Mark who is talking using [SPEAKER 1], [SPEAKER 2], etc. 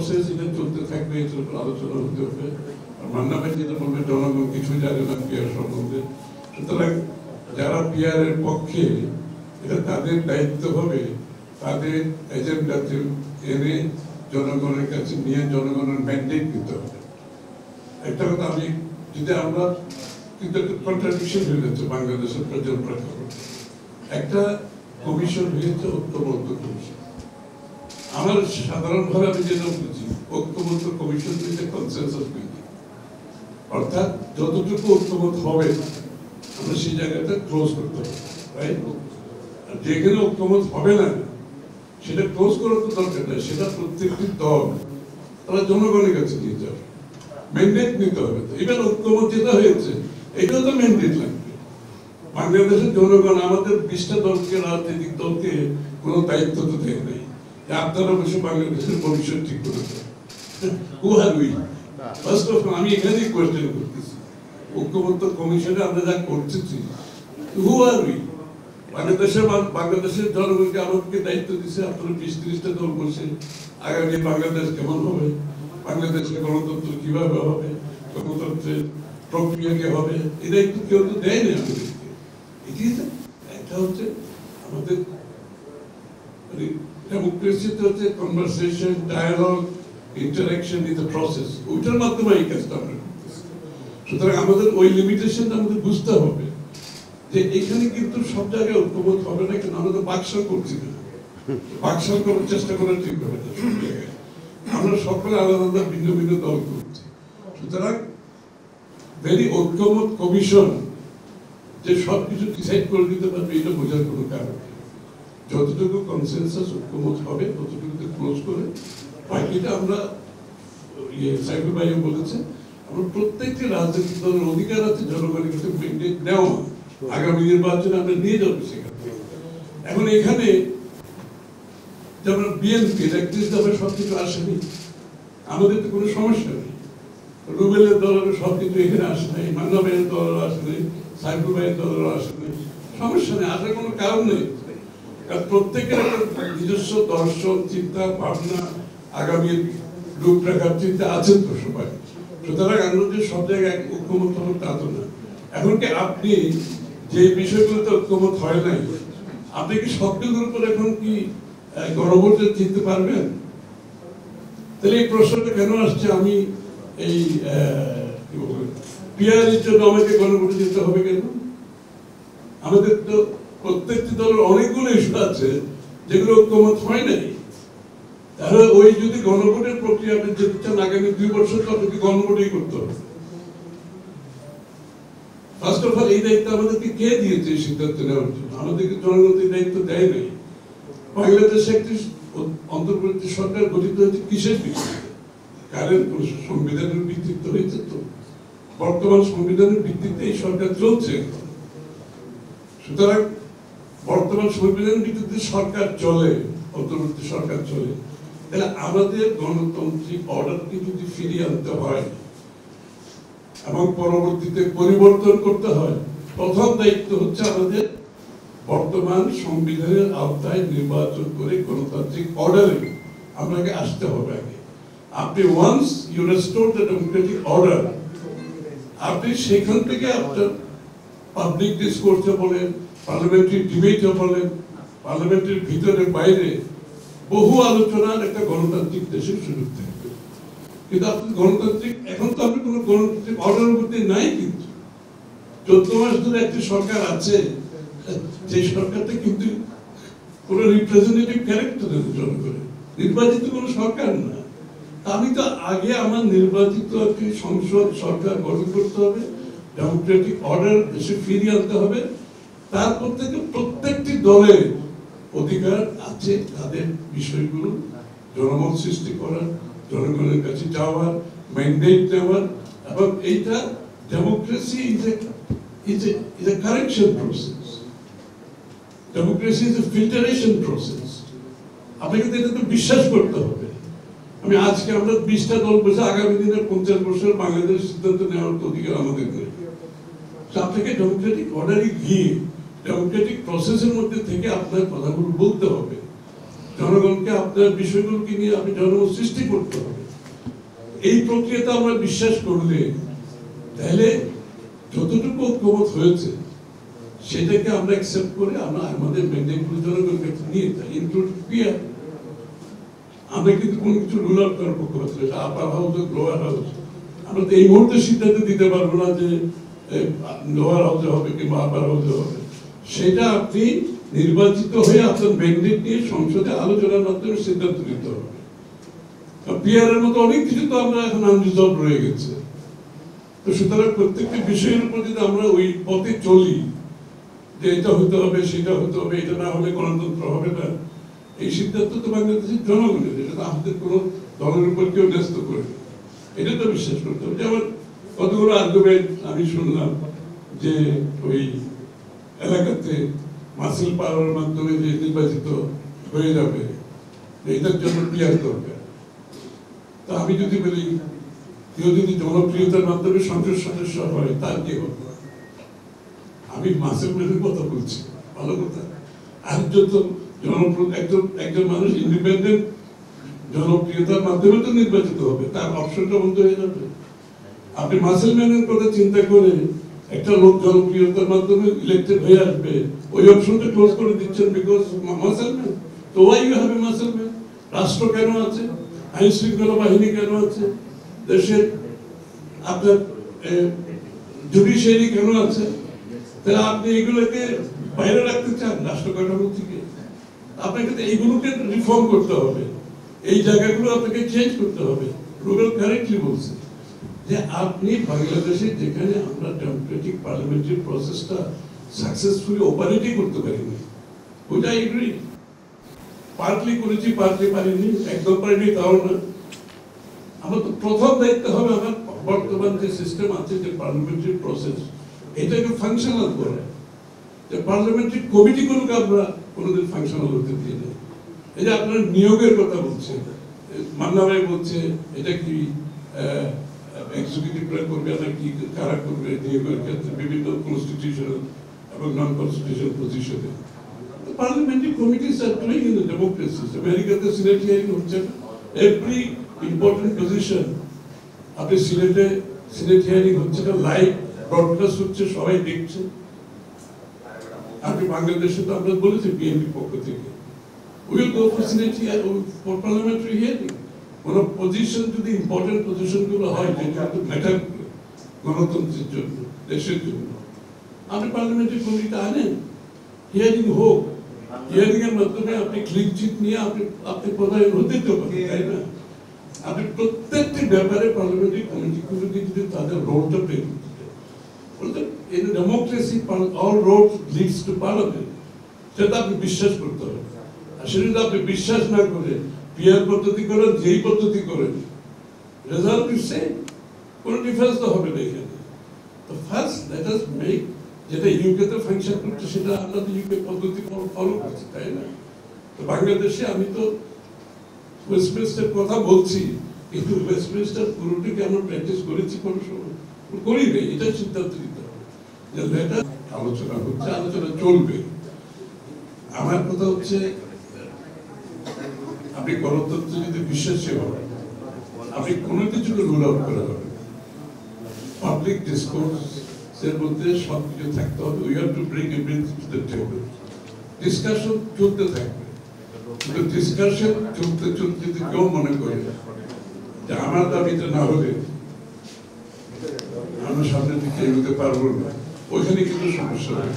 [SPEAKER 1] Process, এটা চলতে থাকবে, এটার উপর আলোচনা হতে হবে। আর মান্না ভাই যেটা বলবে জনগণ কিছু জানে না পিয়ার সম্বন্ধে, সুতরাং যারা পিয়ারের পক্ষে, এটা তাদের দায়িত্ব হবে তাদের এজেন্ডাতে এনে জনগণের কাছে নিয়ে জনগণের ম্যান্ডেট দিতে হবে। একটা কথা আমি যদি আমরা কিন্তু একটা কন্ট্রাডিকশন হয়ে যাচ্ছে বাংলাদেশের প্রয়োজন প্রেক্ষাপটে। একটা কমিশন হয়েছে ঐক্যবদ্ধ কমিশন। আমার সাধারণভাবে আমি যেটা বুঝি, ঐক্যবদ্ধ কমিশন হয়েছে কনসেনসাস বিল্ডিং, অর্থাৎ যতটুকু ঐক্যমত হবে আমরা সেই জায়গাটা ক্লোজ করতে হবে, রাইট? যেখানে ঐক্যমত হবে না সেটা ক্লোজ করার তো দরকার নেই, সেটা প্রত্যেকটি দল তারা জনগণের কাছে নিয়ে যাবে, ম্যান্ডেট নিতে হবে। এবার ঐক্যমত যেটা হয়েছে এটাও তো ম্যান্ডেট লাগবে। বাংলাদেশের জনগণ আমাদের 20টা দলকে, রাজনৈতিক দলকে কোনো দায়িত্ব তো দেয় নাই যে আপনারা বসে বাংলাদেশের ভবিষ্যৎ ঠিক করে দেন। আমি এখানেই কোয়েশ্চেন করতেছি, ঐক্যমত্য কমিশনে আমরা যা করতেছি, হু আর উই? বাংলাদেশের জনগণকে আমাকে দায়িত্ব দিচ্ছে, আপনারা 20-30টা দল বসে আগামী বাংলাদেশ কেমন হবে, বাংলাদেশের গণতন্ত্র কিভাবে হবে, গণতন্ত্রের প্রক্রিয়া কি হবে, এই দায়িত্ব কেউ তো দেয় না আমাদেরকে। একটা হচ্ছে আমাদের ডেমোক্রেসিতে হচ্ছে conversation, dialogue, interaction in the process, ওইটার মাধ্যমে এই কাজটা আমরা করতেছি। সুতরাং আমাদের ওই লিমিটেশনটা আমাদের বুঝতে হবে যে এখানে কিন্তু সব জায়গায় ঐক্যমত হবে না, কিন্তু আমরা তো বাকশাল করছি না, বাকশাল করার চেষ্টা করা ঠিক হবে না। সব জায়গায় আমরা সকলে আলাদা আলাদা ভিন্ন ভিন্ন দল করছি। সুতরাং ভেরি ঐক্যমত কমিশন যে সবকিছু ডিসাইড করে দিতে পারবে এটা বোঝার কোনো কারণ নেই। যতটুকু কনসেনসাস ঐক্যমত হবে ততটুকুতে ক্লোজ করে বাকিটা আমরা সাইফুল ভাইও বলেছে, আমরা প্রত্যেকটি রাজনৈতিক দলের অধিকার আছে জনগণের কাছে ম্যান্ডেট নেওয়া, আগামী নির্বাচনে আমরা নিয়ে যাবো সেখান থেকে। এখন এখানে যেমন বিএনপি 31 দফায় সবকিছু আসেনি, আমাদের তো কোনো সমস্যা নেই। রুবেলের দলের সবকিছু এখানে আসে নাই, মান্না ভাইয়ের দলের আসে নাই, সাইফুল ভাইয়ের দলের আসে নাই, সমস্যা নেই, আসার কোনো কারণ নেই। কারণ প্রত্যেকের একটা নিজস্ব দর্শন, চিন্তা ভাবনা, আগামী রূপরেখার চিন্তা আছেন তো সবাই। সুতরাং আমরা যে সব জায়গায় ঐক্যমত হবো তা তো না। এখন কি আপনি যে বিষয়গুলোতে ঐক্যমত হয় নাই, আপনি কি সবগুলোর উপর এখন কি গণভোটে জিততে পারবেন? তাহলে এই প্রশ্নটা কেন আসছে? আমি এই পিয়ারের জন্য আমাকে গণভোটে যেতে হবে কেন? আমাদের তো প্রত্যেকটি দলের অনেকগুলো ইস্যু আছে যেগুলো ঐক্যমত হয় নাই। তাহলে ওই যদি গণভোটের প্রক্রিয়া আপনি যেতে চান আগামী 2 বছর তো আপনাকে গণভোটই করতে হবে। ফার্স্ট অফ অল এই দায়িত্ব আমাদেরকে কে দিয়েছে এই সিদ্ধান্ত নেওয়ার জন্য? আমাদেরকে জনগণ এই দায়িত্ব দেয় নাই। বাংলাদেশে একটি অন্তর্বর্তী সরকার গঠিত হয়েছে কিসের ভিত্তিতে? কারণ সংবিধানের ভিত্তিতে হয়েছে। তো বর্তমান সংবিধানের ভিত্তিতে এই সরকার চলছে। সুতরাং বর্তমান সংবিধানের ভিত্তিতে সরকার চলে, অন্তর্বর্তী সরকার চলে, তাহলে আমাদের গণতান্ত্রিক অর্ডারকে যদি ফিরিয়ে আনতে হয় এবং পরবর্তীতে পরিবর্তন করতে হয়, প্রথম দায়িত্ব হচ্ছে আমাদের বর্তমান সংবিধানের আওতায় নির্বাচন করে গণতান্ত্রিক অর্ডারে আপনাকে আসতে হবে আগে। আপনি once you restore the democratic order, আপনি সেখান থেকে আপনার পাবলিক ডিসকোর্সে বলেন, পার্লামেন্টারি ডিবেটে বলেন, পার্লামেন্টের ভিতরে বাইরে বহু আলোচনার একটা গণতান্ত্রিক দেশের সুযোগ থাকবে। কিন্তু আপনি গণতান্ত্রিক, এখন তো আপনি কোনো গণতান্ত্রিক অর্ডারের মধ্যে নাই। কিন্তু 14 মাস ধরে একটি সরকার আছে, যে সরকারটা কিন্তু কোনো রিপ্রেজেন্টেটিভ ক্যারেক্টার জনগণের নির্বাচিত কোনো সরকার না। আমি তো আগে আমার নির্বাচিত একটি সংসদ সরকার গঠন করতে হবে, ডেমোক্রেটিক অর্ডার দেশে ফিরিয়ে আনতে হবে। তারপর থেকে প্রত্যেকটি দলের অধিকার আছে তাদের বিষয়গুলো জনমত সৃষ্টি করার, জনগণের কাছে যাওয়ার, ম্যান্ডেট নেওয়ার। এবং এইটা democracy is a correction process. Democracy is a filtration process. আপনাকে তো এটা তো বিশ্বাস করতে হবে। আমি আজকে আমরা 20টা দল বসে আগামী দিনে 50 বছর বাংলাদেশ সিদ্ধান্ত নেওয়ার অধিকার আমাদের নেই। আপনাকে ডেমোক্রেটিক অর্ডারে গিয়ে ডেমোক্রেটিক প্রসেসের মধ্যে থেকে আপনার কথাগুলো বলতে হবে। জনগণকে আপনার বিষয়গুলোকে নিয়ে আপনি জনগণ সৃষ্টি করতে হবে। এই প্রক্রিয়াতে আমরা বিশ্বাস করলে তাহলে যতটুকু ঐক্যমত হয়েছে সেটাকে আমরা অ্যাকসেপ্ট করে আমরা আমাদের ম্যান্ডেটগুলো জনগণকে নিয়ে যাই, ইনক্লুড পিয়ার। আমরা কিন্তু কোনো কিছু রুল আউট করার পক্ষপাতি না, আপার হাউস হোক লোয়ার হাউস। আমরা তো এই মুহূর্তে সিদ্ধান্ত দিতে পারবো না যে লোয়ার হাউসে হবে কিংবা আপার হাউসে হবে। সেটা আপনি নির্বাচিত হয়ে আপনার ম্যান্ডেট নিয়ে সংসদে আলোচনার মাধ্যমে সিদ্ধান্ত নিতে হবে। পিয়ারের মতো অনেক কিছু তো আমরা এখন আনরিজলভ রয়ে গেছে। তো সুতরাং প্রত্যেকটি বিষয়ের উপর যদি আমরা ওই পথে চলি যে এটা হতে হবে সেটা হতে হবে, এটা না হলে গণতন্ত্র হবে না, এই সিদ্ধান্ত তো বাংলাদেশের জনগণের, এটা তো আমাদের কোনো দলের উপর কেউ ন্যস্ত করে, এটা তো বিশ্বাস করতে হবে। যেমন কতগুলো আর্গুমেন্ট আমি শুনলাম যে ওই এলাকাতে মাসিল পাওয়ার মাধ্যমে যে নির্বাচিত হয়ে যাবে এটার জন্য পিয়ার দরকার। তা আমি যদি বলি কেউ যদি জনপ্রিয়তার মাধ্যমে সংসদ সদস্য হয় তার কি হবে? আমি মাসিল মেনের কথা বলছি, ভালো কথা। আর যত একজন মানুষ ইন্ডিপেন্ডেন্ট জনপ্রিয়তার মাধ্যমে তো নির্বাচিত হবে, তার অপশনটা বন্ধ হয়ে যাবে। আপনি মাসেল ম্যানের কথা চিন্তা করে একটা লোক জনপ্রিয়তার মাধ্যমে ইলেক্টেড হয়ে আসবে, ওই অপশনটা ক্লোজ করে দিচ্ছেন বিকজ মাসেল ম্যান। তো why you have a muscle man? রাষ্ট্র কেন আছে? আইন শৃঙ্খলা বাহিনী কেন আছে? দেশের আপনার জুডিশিয়ারি কেন আছে? তাহলে আপনি এগুলোকে বাইরে রাখতে চান রাষ্ট্র কাঠামো থেকে? আপনাকে তো এইগুলোকে রিফর্ম করতে হবে, এই জায়গাগুলো আপনাকে চেঞ্জ করতে হবে। রুবেল কারেক্টলি বলছে যে আপনি বাংলাদেশে যেখানে আমরা ডেমোক্রেটিক পার্লামেন্টারি প্রসেসটা সাকসেসফুলি অপারেটই করতে পারিনি, ওইটা এগ্রি। পার্টলি করেছি, পার্টলি পারিনি, একদম পারিনি তাও না। আমার তো প্রথম দায়িত্ব হবে আমার বর্তমান যে সিস্টেম আছে যে পার্লামেন্টারি প্রসেস, এটাকে ফাংশনাল করে। যে পার্লামেন্টারি কমিটিগুলোকে আমরা কোনোদিন ফাংশনাল হতে দিয়ে দেয়। এই যে আপনার নিয়োগের কথা বলছে, মান্না ভাই বলছে এটা কি এক্সিকিউটিভরা করবে নাকি কারা করবে নিয়োগের ক্ষেত্রে বিভিন্ন কনস্টিটিউশনাল এবং নন কনস্টিটিউশনাল পজিশনে। Parliamentary committees are doing in the democracy. আমেরিকাতে সিনেট হিয়ারিং হচ্ছে, এভরি ইম্পর্টেন্ট পজিশন আপনি সিনেট হিয়ারিং হচ্ছে, লাইভ ব্রডকাস্ট হচ্ছে, সবাই দেখছে। আপনি বাংলাদেশে তো আমরা বলেছি বিএনপি পক্ষ থেকে will go for senate hearing, for parliamentary hearing. কোনো পজিশন যদি ইম্পর্টেন্ট পজিশন গুলো হয় যেটা ম্যাটার গণতন্ত্রের জন্য, দেশের জন্য, আপনি পার্লামেন্টারি কমিটিতে আনেন, হিয়ারিং হোক। হিয়ারিং এর মাধ্যমে আপনি ক্লিন চিট নিয়ে আপনি প্রধান হতে তো পারেন, তাই না? আপনি প্রত্যেকটি ব্যাপারে পার্লামেন্টারি কমিটিগুলোকে যদি তাদের রোলটা প্লে করতে দেন, বলতে in democracy all road leads to parliament, সেটা আপনি বিশ্বাস করতে হবে। আর সেটা যদি আপনি বিশ্বাস না করে পিয়ার পদ্ধতি করেন, যেই পদ্ধতি করেন, রেজাল্ট ইজ সেম, কোনো ডিফারেন্স তো হবে না এখানে। তো ফার্স্ট লেট আস মেক, যেটা ইউকেতে ফাংশন করছে সেটা আমরা তো ইউকে পদ্ধতি ফলো করছি, তাই না? তো বাংলাদেশে আমি তো ওয়েস্টমিনস্টার কথা বলছি, কিন্তু ওয়েস্টমিনস্টার পুরোটিকে আমরা প্র্যাকটিস করেছি কোনো সময়? করি নেই। এটা সিদ্ধান্ত নিতে হবে যে লেটার আলোচনা হচ্ছে, আলোচনা চলবে। আমার কথা হচ্ছে আপনি গণতন্ত্রে যদি বিশ্বাসী হবেন, আপনি কোনো কিছুকে রুল আউট করা হবে। পাবলিক ডিসকোর্স এর মধ্যে সব কিছু থাকতে হবে। We have to bring everything to the table. Discussion চলতে থাকবে, কিন্তু ডিসকাশন চলতে চলতে যদি কেউ মনে করে যে আমার দাবিটা না হলে আমরা সামনের দিকে এগোতে পারবো না, ওইখানে কিন্তু সমস্যা হবে।